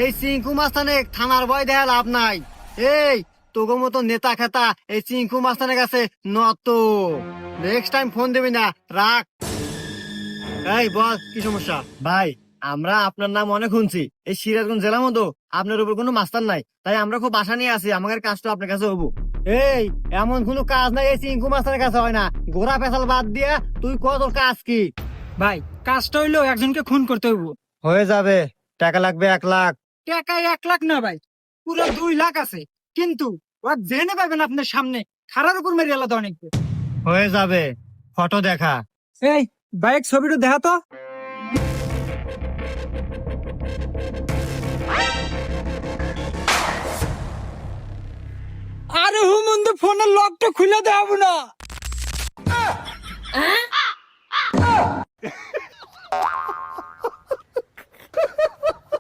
এই চিঙ্কু মাস্তানে থানার ভয় দেয়া লাভ নাই। এই তোগো মতো নেতা খেতা এই চিঙ্কু মাস্তানের কাছে নত। নেক্সট টাইম ফোন দিবি না, রাখ। এই বল, কি সমস্যা? ভাই, আমরা আপনার নাম অনেক শুনছি এই সিরাজগঞ্জ জেলার মতো। আপনার উপর কোনো মাস্টার নাই, তাই আমরা খুব আশা নিয়ে আছি আমাদের কাজটা আপনার কাছে হবো। এই এমন কোনো কাজ নাই এই চিঙ্কু মাস্তানের কাছে হয় না। ঘোড়া পেছাল বাদ দিয়া তুই কত কাজ কি? ভাই, কাজটা হইলো একজনকে খুন করতে হইব। হয়ে যাবে, টাকা লাগবে 1 লাখ। টাকা 1 লাখ না ভাই, পুরো 2 লাখ আছে। কিন্তু ও জেনে পাবেন আপনার সামনে খারার উপর মেরে আলাদা অনেক। হয়ে যাবে, ফটো দেখা। এই বাইক ছবিটা দেখা তো। আরে হুমন্দ ফোনের লকটা খুলে দেব না।